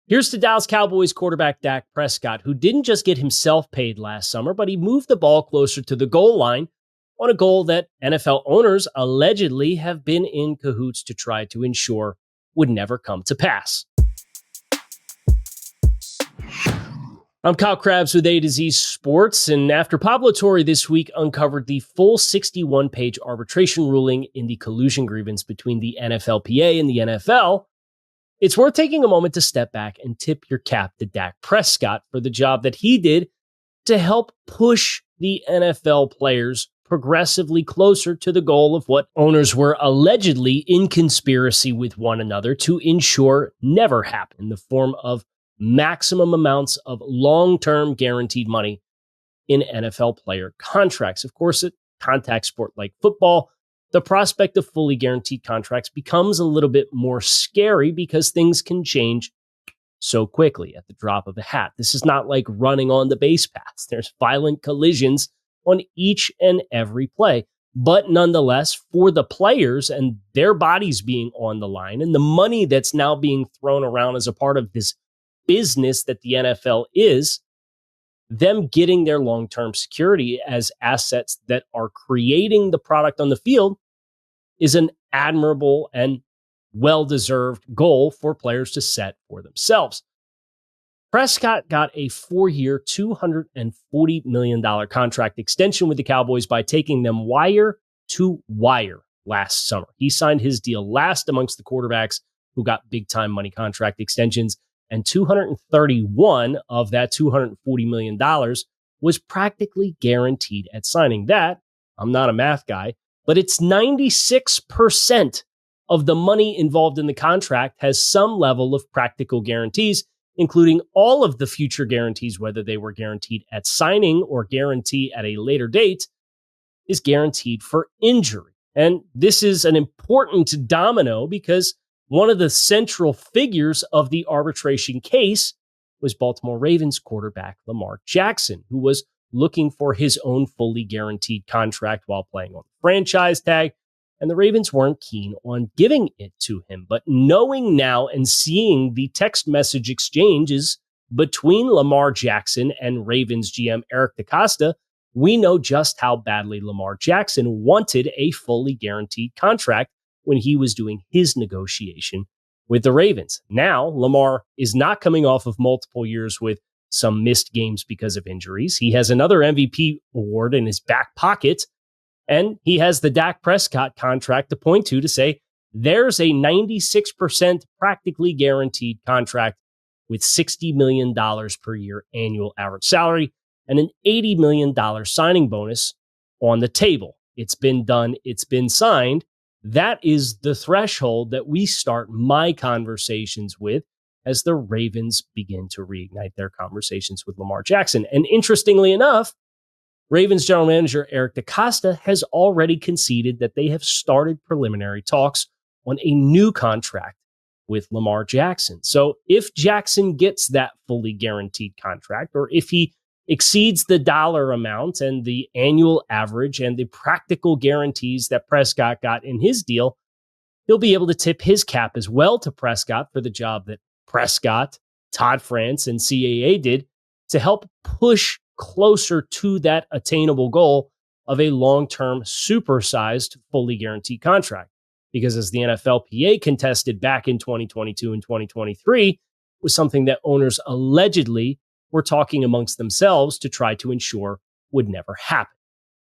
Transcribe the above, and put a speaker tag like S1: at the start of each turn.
S1: Here's to Dallas Cowboys quarterback Dak Prescott, who didn't just get himself paid last summer, but he moved the ball closer to the goal line on a goal that NFL owners allegedly have been in cahoots to try to ensure would never come to pass. I'm Kyle Krabs with A to Z Sports, and after Pablo Torre this week uncovered the full 61-page arbitration ruling in the collusion grievance between the NFLPA and the NFL, it's worth taking a moment to step back and tip your cap to Dak Prescott for the job that he did to help push the NFL players progressively closer to the goal of what owners were allegedly in conspiracy with one another to ensure never happened, in the form of maximum amounts of long-term guaranteed money in NFL player contracts. Of course, a contact sport like football, the prospect of fully guaranteed contracts becomes a little bit more scary because things can change so quickly at the drop of a hat. This is not like running on the base paths. There's violent collisions on each and every play. But nonetheless, for the players and their bodies being on the line and the money that's now being thrown around as a part of this business that the NFL is, them getting their long-term security as assets that are creating the product on the field is an admirable and well-deserved goal for players to set for themselves. Prescott got a 4-year, $240 million contract extension with the Cowboys by taking them wire to wire last summer. He signed his deal last amongst the quarterbacks who got big-time money contract extensions, and 231 of that $240 million was practically guaranteed at signing. That, I'm not a math guy, but it's 96% of the money involved in the contract has some level of practical guarantees, including all of the future guarantees, whether they were guaranteed at signing or guarantee at a later date, is guaranteed for injury. And this is an important domino because one of the central figures of the arbitration case was Baltimore Ravens quarterback Lamar Jackson, who was looking for his own fully guaranteed contract while playing on the franchise tag, and the Ravens weren't keen on giving it to him. But knowing now and seeing the text message exchanges between Lamar Jackson and Ravens GM Eric DeCosta, we know just how badly Lamar Jackson wanted a fully guaranteed contract when he was doing his negotiation with the Ravens. Now, Lamar is not coming off of multiple years with some missed games because of injuries. He has another MVP award in his back pocket, and he has the Dak Prescott contract to point to say there's a 96% practically guaranteed contract with $60 million per year annual average salary and an $80 million signing bonus on the table. It's been done. It's been signed. That is the threshold that we start my conversations with as the Ravens begin to reignite their conversations with Lamar Jackson. And interestingly enough, Ravens general manager Eric DeCosta has already conceded that they have started preliminary talks on a new contract with Lamar Jackson. So if Jackson gets that fully guaranteed contract, or if he exceeds the dollar amount and the annual average and the practical guarantees that Prescott got in his deal, he'll be able to tip his cap as well to Prescott for the job that Prescott, Todd France, and CAA did to help push closer to that attainable goal of a long-term, supersized, fully guaranteed contract. Because as the NFLPA contested back in 2022 and 2023, was something that owners allegedly were talking amongst themselves to try to ensure would never happen.